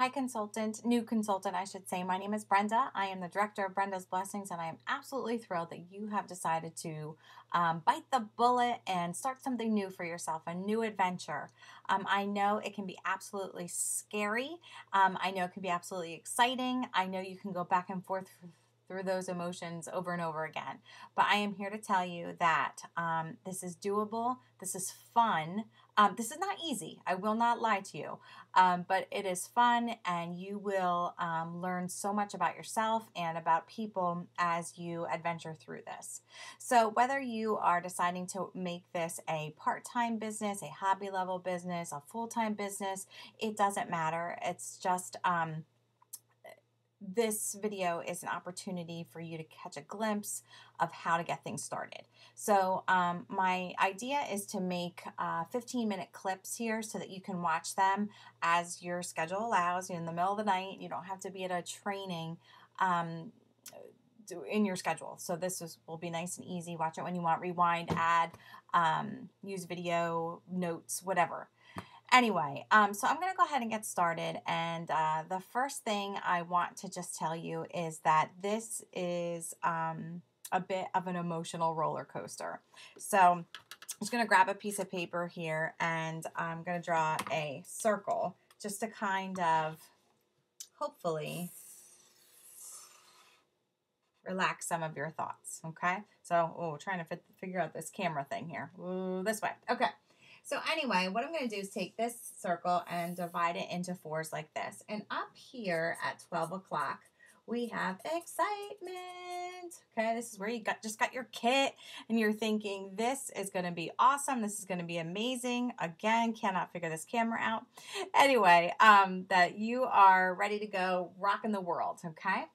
Hi, new consultant, I should say. My name is Brenda. I am the director of Brenda's Blessings, and I am absolutely thrilled that you have decided to bite the bullet and start something new for yourself, a new adventure. I know it can be absolutely scary. I know it can be absolutely exciting. I know you can go back and forth through those emotions over and over again. But I am here to tell you that this is doable. This is fun. This is not easy. I will not lie to you. But it is fun, and you will learn so much about yourself and about people as you adventure through this. So whether you are deciding to make this a part-time business, a hobby level business, a full-time business, it doesn't matter. It's just this video is an opportunity for you to catch a glimpse of how to get things started. So my idea is to make 15-minute clips here so that you can watch them as your schedule allows. In the middle of the night, you don't have to be at a training in your schedule. So will be nice and easy. Watch it when you want, rewind, add, use video, notes, whatever. Anyway, so I'm going to go ahead and get started. And the first thing I want to just tell you is that this is a bit of an emotional roller coaster. So I'm just going to grab a piece of paper here, and I'm going to draw a circle just to kind of hopefully relax some of your thoughts. Okay. So, trying to figure out this camera thing here. Ooh, this way. Okay. So anyway, what I'm going to do is take this circle and divide it into fours like this. And up here at 12 o'clock, we have excitement. Okay, this is where you just got your kit and you're thinking, this is going to be awesome. This is going to be amazing. Again, cannot figure this camera out. Anyway, that you are ready to go rocking the world. Okay.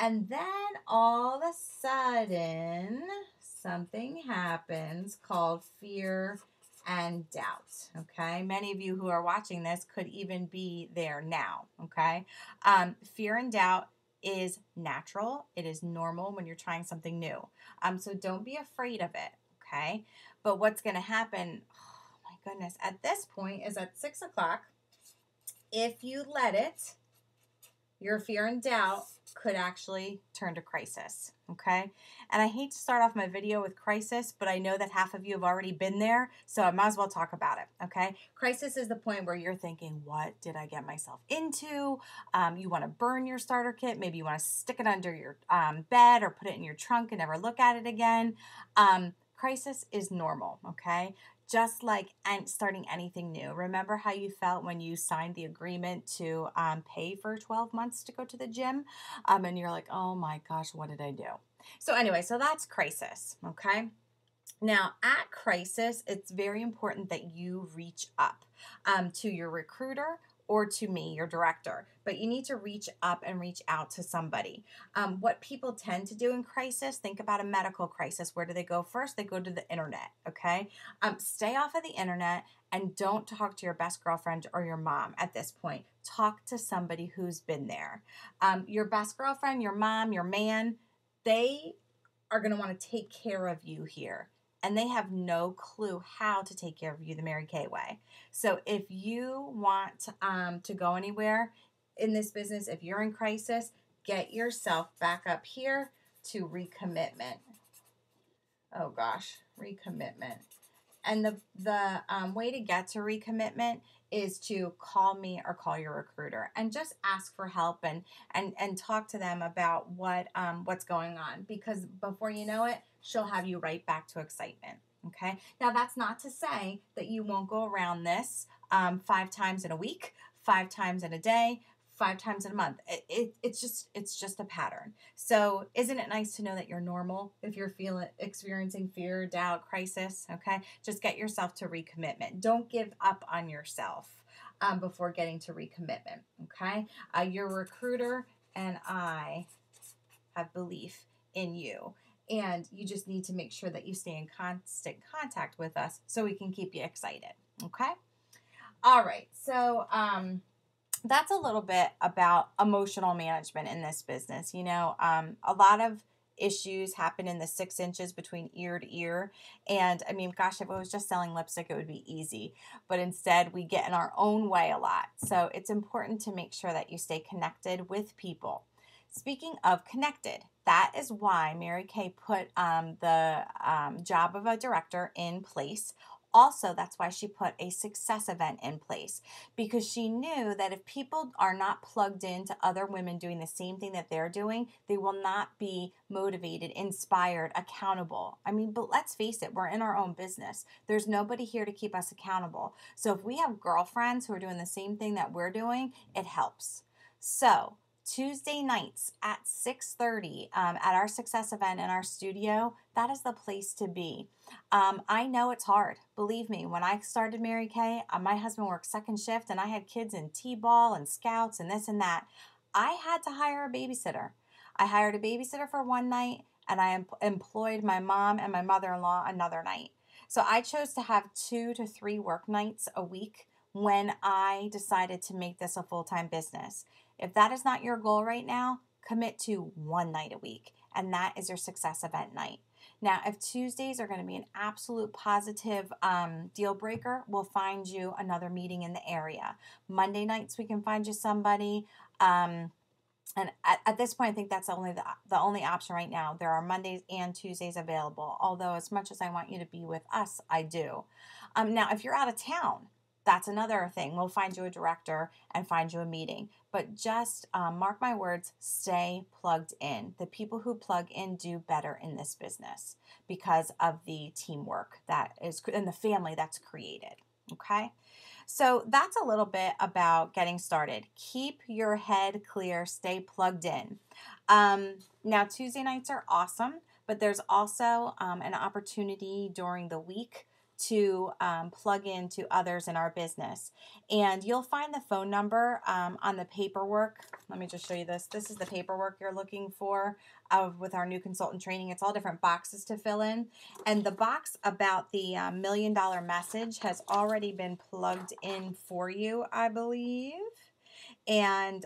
And then all of a sudden, something happens called fear and doubt. Okay, many of you who are watching this could even be there now. Okay, fear and doubt is natural. It is normal when you're trying something new. So don't be afraid of it. Okay, but what's going to happen? Oh my goodness! At this point, is at 6 o'clock. If you let it, your fear and doubt could actually turn to crisis, okay? And I hate to start off my video with crisis, but I know that half of you have already been there, so I might as well talk about it, okay? Crisis is the point where you're thinking, what did I get myself into? You want to burn your starter kit. Maybe you want to stick it under your bed or put it in your trunk and never look at it again. Crisis is normal, okay? Just like starting anything new. Remember how you felt when you signed the agreement to pay for 12 months to go to the gym? And you're like, oh my gosh, what did I do? So anyway, so that's crisis, okay? Now, at crisis, it's very important that you reach up to your recruiter or to me, your director, but you need to reach up and reach out to somebody. What people tend to do in crisis, think about a medical crisis. Where do they go first? They go to the internet, okay? Stay off of the internet and don't talk to your best girlfriend or your mom at this point. Talk to somebody who's been there. Your best girlfriend, your mom, your man, they are going to want to take care of you here. And they have no clue how to take care of you the Mary Kay way. So if you want to go anywhere in this business, if you're in crisis, get yourself back up here to recommitment. Oh gosh, recommitment. And the way to get to recommitment is to call me or call your recruiter and just ask for help and talk to them about what's going on, because before you know it, she'll have you right back to excitement. Okay. Now that's not to say that you won't go around this 5 times in a week, 5 times in a day, 5 times in a month. It's just a pattern. So isn't it nice to know that you're normal if you're experiencing fear, doubt, crisis? Okay, just get yourself to recommitment. Don't give up on yourself before getting to recommitment. Okay, your recruiter and I have belief in you. And you just need to make sure that you stay in constant contact with us so we can keep you excited. Okay? All right. So, that's a little bit about emotional management in this business. You know, a lot of issues happen in the 6 inches between ear to ear. And I mean, gosh, if it was just selling lipstick, it would be easy. But instead, we get in our own way a lot. So it's important to make sure that you stay connected with people. Speaking of connected, that is why Mary Kay put the job of a director in place. Also, that's why she put a success event in place, because she knew that if people are not plugged into other women doing the same thing that they're doing, they will not be motivated, inspired, accountable. I mean, but let's face it, we're in our own business. There's nobody here to keep us accountable. So if we have girlfriends who are doing the same thing that we're doing, it helps. So Tuesday nights at 6:30 at our success event in our studio, that is the place to be. I know it's hard. Believe me, when I started Mary Kay, my husband worked second shift and I had kids in T-ball and scouts and this and that. I had to hire a babysitter. I hired a babysitter for one night and I employed my mom and my mother-in-law another night. So I chose to have 2 to 3 work nights a week when I decided to make this a full-time business. If that is not your goal right now, commit to one night a week, and that is your success event night. Now, if Tuesdays are going to be an absolute positive deal breaker, we'll find you another meeting in the area. Monday nights, we can find you somebody. And at this point, I think that's only the only option right now. There are Mondays and Tuesdays available, although as much as I want you to be with us, I do. Now, if you're out of town, that's another thing. We'll find you a director and find you a meeting. But just mark my words, stay plugged in. The people who plug in do better in this business because of the teamwork that is and the family that's created. Okay? So that's a little bit about getting started. Keep your head clear, stay plugged in. Now, Tuesday nights are awesome, but there's also an opportunity during the week to plug into others in our business. And you'll find the phone number on the paperwork. Let me just show you this. This is the paperwork you're looking for with our new consultant training. It's all different boxes to fill in. And the box about the $1 million message has already been plugged in for you, I believe. And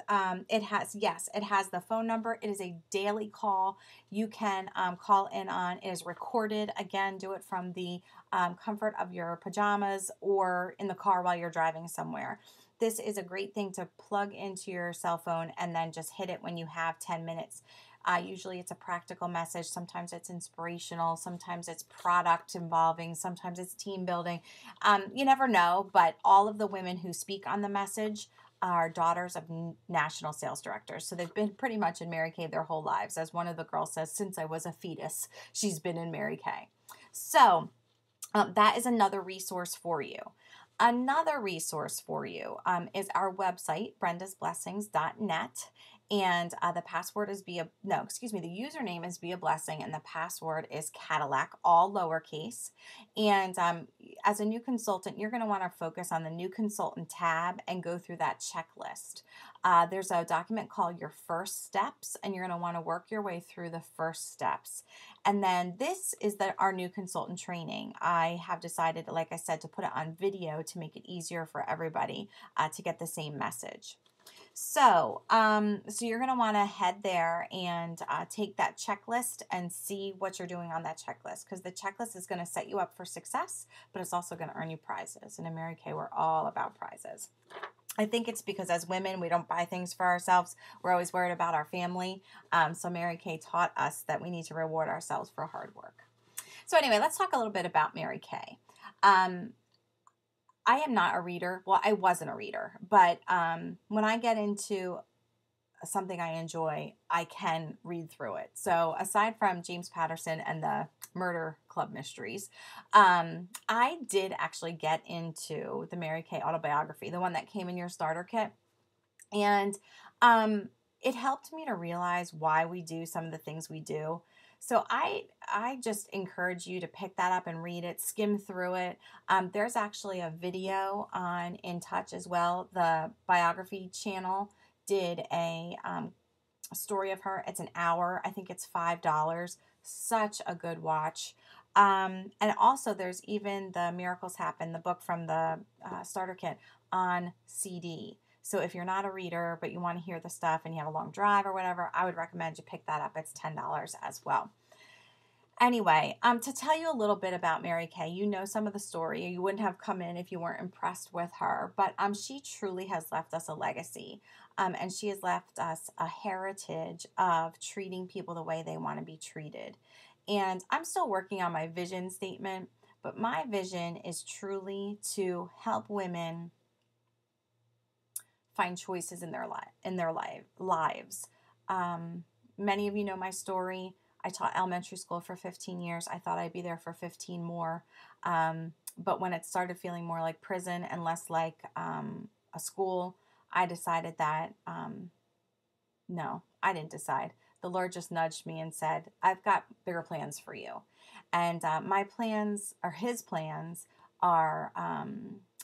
it has the phone number. It is a daily call. You can call in on. It is recorded. Again, do it from the comfort of your pajamas or in the car while you're driving somewhere. This is a great thing to plug into your cell phone and then just hit it when you have 10 minutes. Usually it's a practical message. Sometimes it's inspirational. Sometimes it's product involving. Sometimes it's team building. You never know, but all of the women who speak on the message are daughters of national sales directors. So they've been pretty much in Mary Kay their whole lives. As one of the girls says, since I was a fetus, she's been in Mary Kay. So that is another resource for you. Another resource for you is our website, brendasblessings.net. And the password is the username is Be a Blessing, and the password is Cadillac, all lowercase. And as a new consultant, you're going to want to focus on the new consultant tab and go through that checklist. There's a document called Your First Steps, and you're going to want to work your way through the first steps. And then this is our new consultant training. I have decided, like I said, to put it on video to make it easier for everybody to get the same message. So you're going to want to head there and take that checklist and see what you're doing on that checklist, because the checklist is going to set you up for success, but it's also going to earn you prizes. And in Mary Kay, we're all about prizes. I think it's because as women, we don't buy things for ourselves. We're always worried about our family. So Mary Kay taught us that we need to reward ourselves for hard work. So anyway, let's talk a little bit about Mary Kay. I am not a reader. Well, I wasn't a reader, but when I get into something I enjoy, I can read through it. So aside from James Patterson and the Murder Club Mysteries, I did actually get into the Mary Kay autobiography, the one that came in your starter kit. And it helped me to realize why we do some of the things we do. So I just encourage you to pick that up and read it, skim through it. There's actually a video on In Touch as well. The biography channel did a story of her. It's an hour. I think it's $5. Such a good watch. And also there's even the Miracles Happen, the book from the starter kit, on CD. So if you're not a reader, but you want to hear the stuff and you have a long drive or whatever, I would recommend you pick that up. It's $10 as well. Anyway, to tell you a little bit about Mary Kay, you know some of the story. You wouldn't have come in if you weren't impressed with her, but she truly has left us a legacy, and she has left us a heritage of treating people the way they want to be treated. And I'm still working on my vision statement, but my vision is truly to help women find choices in their lives. Um, Many of you know my story. I taught elementary school for 15 years. I thought I'd be there for 15 more. But when it started feeling more like prison and less like a school, I decided that no, I didn't decide. The Lord just nudged me and said, I've got bigger plans for you. And my plans, or his plans, are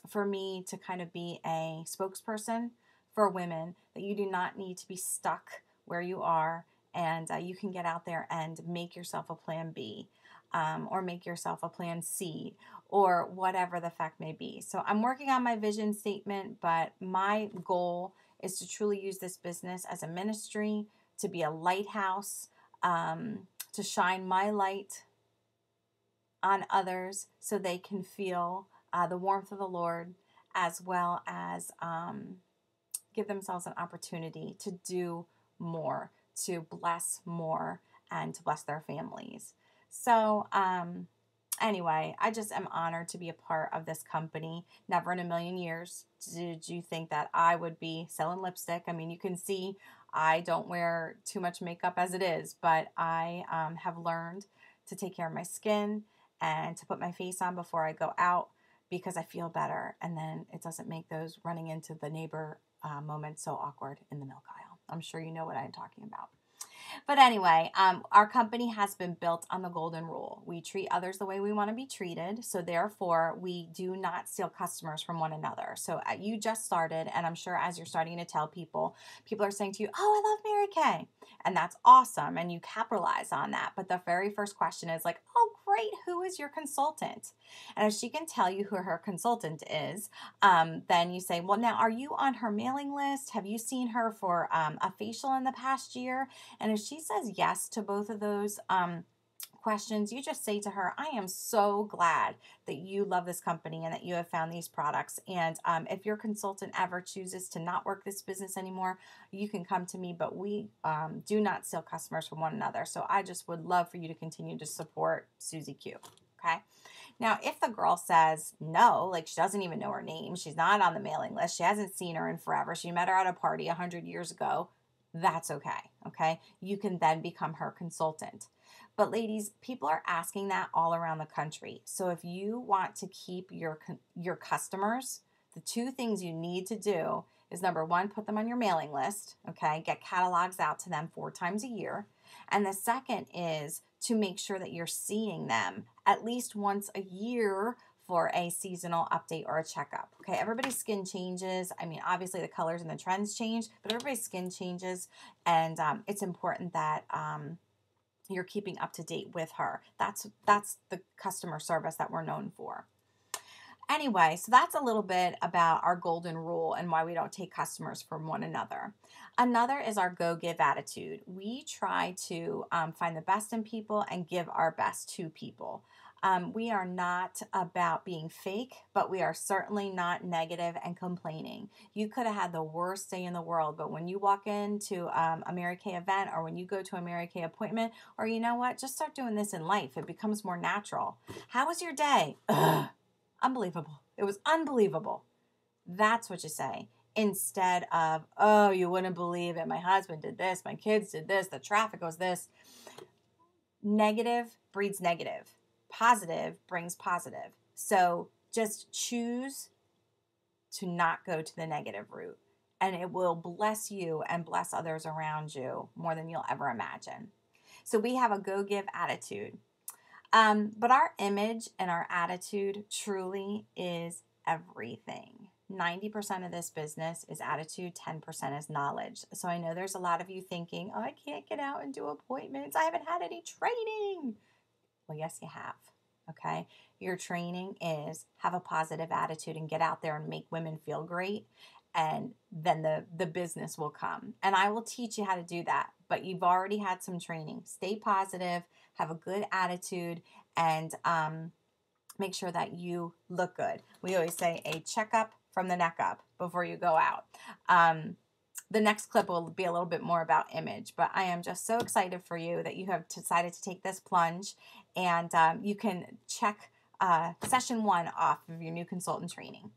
for me to kind of be a spokesperson for women, that you do not need to be stuck where you are, and you can get out there and make yourself a plan B, or make yourself a plan C, or whatever the fact may be. So I'm working on my vision statement, but my goal is to truly use this business as a ministry, to be a lighthouse, to shine my light on others so they can feel the warmth of the Lord, as well as give themselves an opportunity to do more, to bless more, and to bless their families. So anyway, I just am honored to be a part of this company. Never in a million years did you think that I would be selling lipstick. I mean, you can see I don't wear too much makeup as it is, but I have learned to take care of my skin and to put my face on before I go out, because I feel better, and then it doesn't make those running into the neighbor moments so awkward in the milk aisle. I'm sure you know what I'm talking about. But anyway, our company has been built on the golden rule. We treat others the way we want to be treated. So therefore, we do not steal customers from one another. So you just started, and I'm sure as you're starting to tell people, people are saying to you, oh, I love Mary Kay. And that's awesome. And you capitalize on that. But the very first question is like, oh, great. Who is your consultant? And if she can tell you who her consultant is, then you say, well, now, are you on her mailing list? Have you seen her for a facial in the past year? And if she says yes to both of those questions, you just say to her, I am so glad that you love this company and that you have found these products. And if your consultant ever chooses to not work this business anymore, you can come to me, but we do not steal customers from one another. So I just would love for you to continue to support Susie Q. Okay. Now, if the girl says no, like she doesn't even know her name, she's not on the mailing list, she hasn't seen her in forever, she met her at a party 100 years ago, that's okay. Okay. You can then become her consultant. But ladies, people are asking that all around the country. So if you want to keep your customers, the two things you need to do is, number one, put them on your mailing list. Okay. Get catalogs out to them 4 times a year. And the second is to make sure that you're seeing them at least once a year for a seasonal update or a checkup. Okay, everybody's skin changes. I mean, obviously the colors and the trends change, but everybody's skin changes, and it's important that you're keeping up to date with her. That's the customer service that we're known for. Anyway, so that's a little bit about our golden rule and why we don't take customers from one another. Another is our go give attitude. We try to find the best in people and give our best to people. We are not about being fake, but we are certainly not negative and complaining. You could have had the worst day in the world, but when you walk into a Mary Kay event, or when you go to a Mary Kay appointment, or you know what, just start doing this in life. It becomes more natural. How was your day? Ugh. Unbelievable. It was unbelievable. That's what you say. Instead of, oh, you wouldn't believe it. My husband did this. My kids did this. The traffic was this. Negative breeds negative. Positive brings positive. So just choose to not go to the negative route, and it will bless you and bless others around you more than you'll ever imagine. So we have a go give attitude. But our image and our attitude truly is everything. 90% of this business is attitude, 10% is knowledge. So I know there's a lot of you thinking, oh, I can't get out and do appointments. I haven't had any training. Well, yes, you have. Okay. Your training is have a positive attitude and get out there and make women feel great. and then the business will come. And I will teach you how to do that. But you've already had some training. Stay positive, have a good attitude, and make sure that you look good. We always say a checkup from the neck up before you go out. The next clip will be a little bit more about image, but I am just so excited for you that you have decided to take this plunge, and you can check session 1 off of your new consultant training.